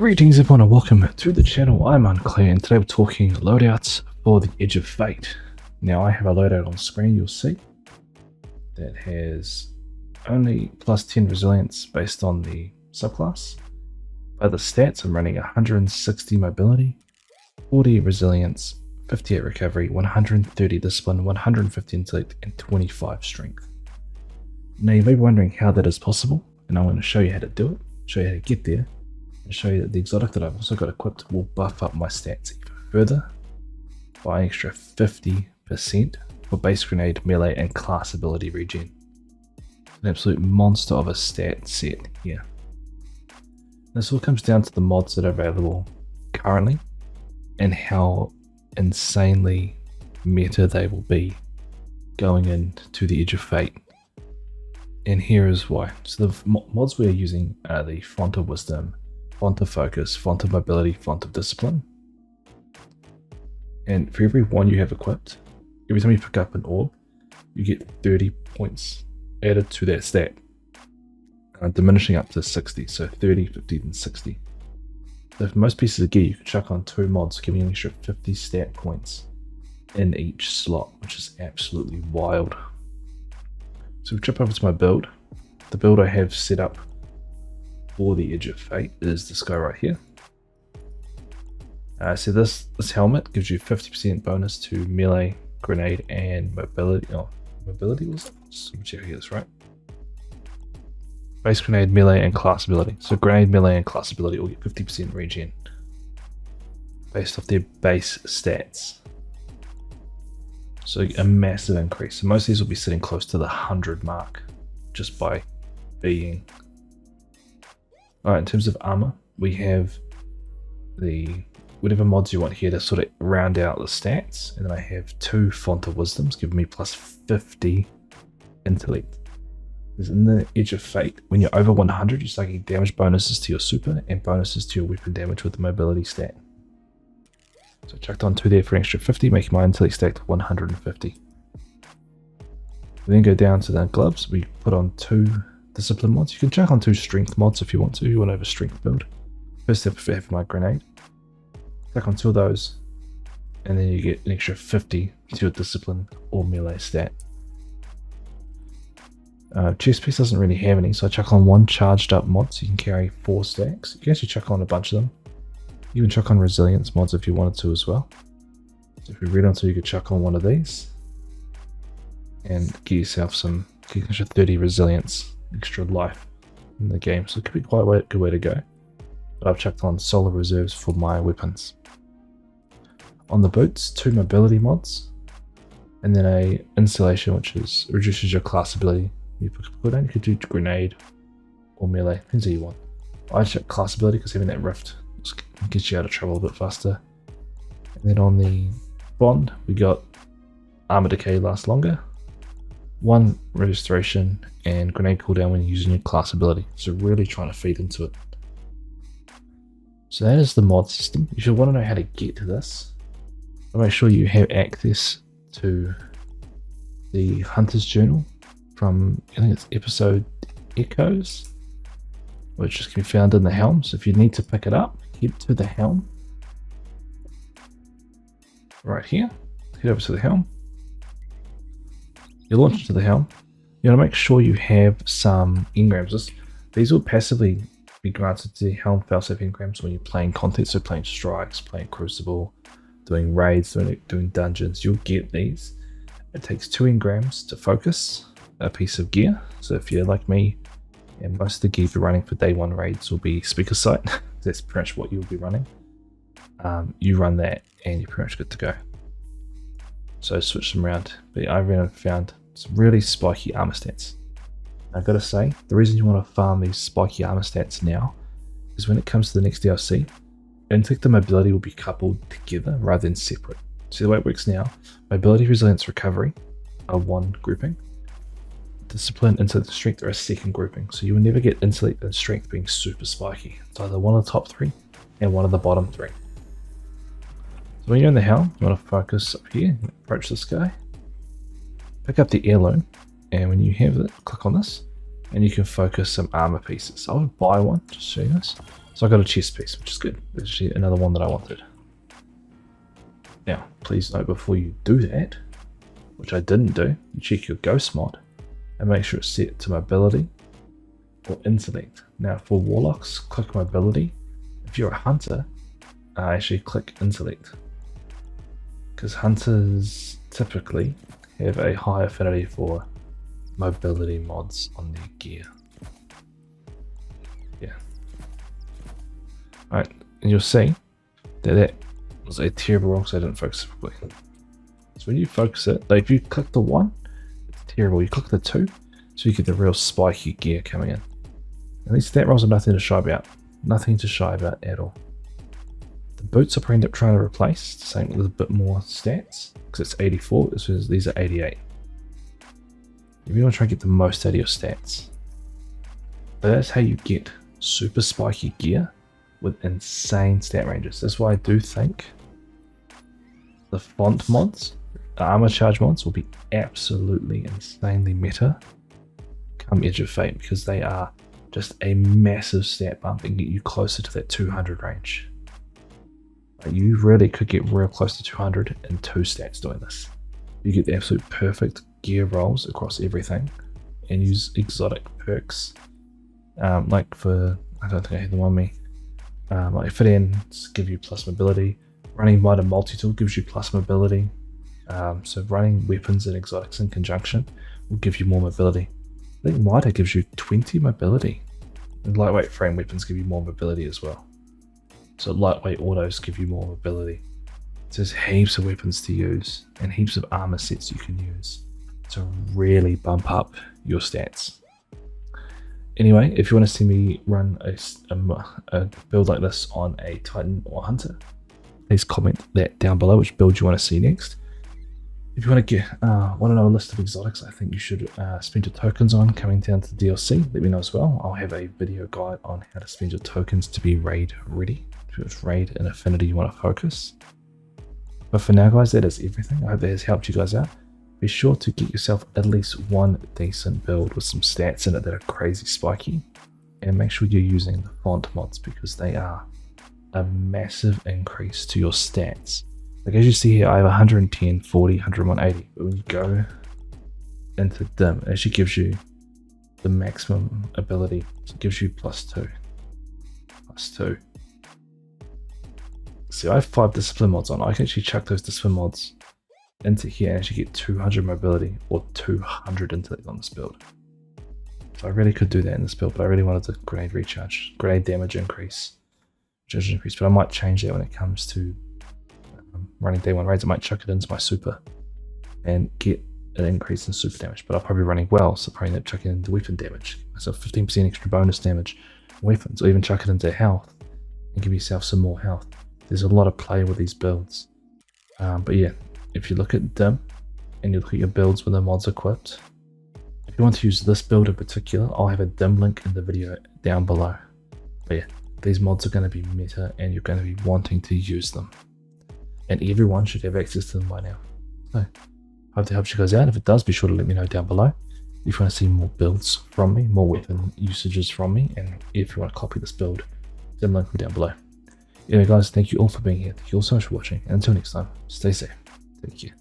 Greetings everyone and welcome to the channel. I'm Unclear and today we're talking loadouts for the Edge of Fate. Now I have a loadout on screen, you'll see, that has only plus 10 resilience based on the subclass. By the stats I'm running 160 mobility, 40 resilience, 58 recovery, 130 discipline, 150 intellect and 25 strength. Now you may be wondering how that is possible, and I'm going to show you how to do it, show you how to get there, and show you that the exotic that I've also got equipped will buff up my stats even further by an extra 50% for base grenade, melee and class ability regen. An absolute monster of a stat set here. This all comes down to the mods that are available currently and how insanely meta they will be going into the Edge of Fate. And here is why. So the mods we're using are the Font of Wisdom, Font of Focus, Font of Mobility, Font of Discipline. And for every one you have equipped, every time you pick up an orb, you get 30 points added to that stat, diminishing up to 60, so 30, 50, and 60. So for most pieces of gear, you can chuck on 2 mods, giving you an extra 50 stat points in each slot, which is absolutely wild. So we jump over to my build. The build I have set up for the Edge of Fate is this guy right here. So this helmet gives you 50% bonus to melee, grenade, and mobility. Oh, mobility was it? Just check here, that's right. Base grenade, melee, and class ability. So grenade, melee, and class ability will get 50% regen based off their base stats. So a massive increase. So most of these will be sitting close to the 100 mark just by being. Alright, in terms of armor, we have the whatever mods you want here to sort of round out the stats. And then I have 2 Font of Wisdoms giving me plus 50 intellect. Because in the Edge of Fate, when you're over 100, you start getting damage bonuses to your super and bonuses to your weapon damage with the mobility stat. So I chucked on 2 there for an extra 50, making my intellect stack to 150. We then go down to the gloves. We put on 2 discipline mods. You can chuck on 2 strength mods if you want to. You want to have a strength build. First step for having my grenade. Chuck on 2 of those, and then you get an extra 50 to your discipline or melee stat. Chest piece doesn't really have any, so I chuck on 1 charged up mod, so you can carry 4 stacks. You can actually chuck on a bunch of them. You can chuck on resilience mods if you wanted to as well. So if you read on to, you could chuck on 1 of these and get yourself some extra 30 resilience, extra life in the game. So it could be quite a good way to go. But I've chucked on solar reserves for my weapons. On the boots, 2 mobility mods, and then a insulation, which reduces your class ability. You put cooldown, you could do grenade or melee, depends how you want. I check class ability because having that rift gets you out of trouble a bit faster. And then on the bond, we got armor decay lasts longer, 1 restoration, and grenade cooldown when using your class ability. So really trying to feed into it. So that is the mod system. If you want to know how to get to this, make sure you have access to the Hunter's Journal from, I think it's episode Echoes, which can be found in the helm. So if you need to pick it up, head to the helm right here. Head over to the helm. You launch into the helm. You want to make sure you have some engrams. These will passively be granted to helm failsafe engrams when you're playing content, so playing strikes, playing crucible, doing raids, doing dungeons. You'll get these. It takes 2 engrams to focus a piece of gear. So if you're like me, and most of the gear you're running for day 1 raids will be speaker sight. That's pretty much what you'll be running. You run that and you're pretty much good to go. So switch them around. But I really found some really spiky armor stats. I've got to say, the reason you want to farm these spiky armor stats now is when it comes to the next DLC, intellect and mobility will be coupled together rather than separate. See the way it works now, mobility, resilience, recovery are 1 grouping. Discipline, intellect, and strength are a 2nd grouping. So you will never get intellect and strength being super spiky. It's either one of the top 3 and one of the bottom 3. So when you're in the helm, you want to focus up here, approach this guy, pick up the heirloom, and when you have it, click on this, and you can focus some armor pieces. I would buy one, just so you guys. So I got a chest piece, which is good. There's actually another one that I wanted. Now, please note before you do that, which I didn't do, you check your ghost mod and make sure it's set to mobility or intellect. Now for warlocks, click mobility. If you're a hunter, actually click intellect. Because hunters typically have a high affinity for mobility mods on their gear. Yeah. Alright, and you'll see that was a terrible roll because I didn't focus it properly. So when you focus it, like if you click the 1, it's terrible. You click the 2, so you get the real spiky gear coming in. At least that rolls are nothing to shy about. Nothing to shy about at all. The boots I'll probably end up trying to replace, saying with a bit more stats, because it's 84, these are 88. You really want to try and get the most out of your stats. But that's how you get super spiky gear with insane stat ranges. That's why I do think the font mods, the armor charge mods, will be absolutely insanely meta come Edge of Fate, because they are just a massive stat bump and get you closer to that 200 range. You really could get real close to 200 in 2 stats doing this. You get the absolute perfect gear rolls across everything and use exotic perks. Like for, I don't think I have them on me, like fit ins give you plus mobility. Running Mitre multi-tool gives you plus mobility. So running weapons and exotics in conjunction will give you more mobility. I think Mitre gives you 20 mobility. And lightweight frame weapons give you more mobility as well. So lightweight autos give you more mobility. So there's heaps of weapons to use and heaps of armor sets you can use to really bump up your stats. Anyway, if you want to see me run a build like this on a Titan or Hunter, please comment that down below which build you want to see next. If you want to want to know a list of exotics I think you should spend your tokens on coming down to the DLC, let me know as well. I'll have a video guide on how to spend your tokens to be raid ready. If it's raid and affinity you want to focus. But for now guys, that is everything. I hope that has helped you guys out. Be sure to get yourself at least one decent build with some stats in it that are crazy spiky. And make sure you're using the font mods because they are a massive increase to your stats. Like as you see here, I have 110, 40, 101, 80. But when you go into dim, it actually gives you the maximum ability. So it gives you +2. +2. See, I have 5 discipline mods on. I can actually chuck those discipline mods into here and actually get 200 mobility or 200 intellect on this build. So I really could do that in this build, but I really wanted the grenade recharge, grenade damage increase, but I might change that when it comes to running day 1 raids. I might chuck it into my super and get an increase in super damage, but I'll probably be running well, so probably end up chucking into weapon damage. So 15% extra bonus damage on weapons, or even chuck it into health and give yourself some more health. There's a lot of play with these builds. But yeah, if you look at dim and you look at your builds with the mods equipped, if you want to use this build in particular, I'll have a dim link in the video down below. But yeah, these mods are going to be meta and you're going to be wanting to use them. And everyone should have access to them by now. So, hope that helps you guys out. If it does, be sure to let me know down below. If you want to see more builds from me, more weapon usages from me, and if you want to copy this build, dim link down below. Anyway guys, thank you all for being here. Thank you all so much for watching. And until next time, stay safe. Thank you.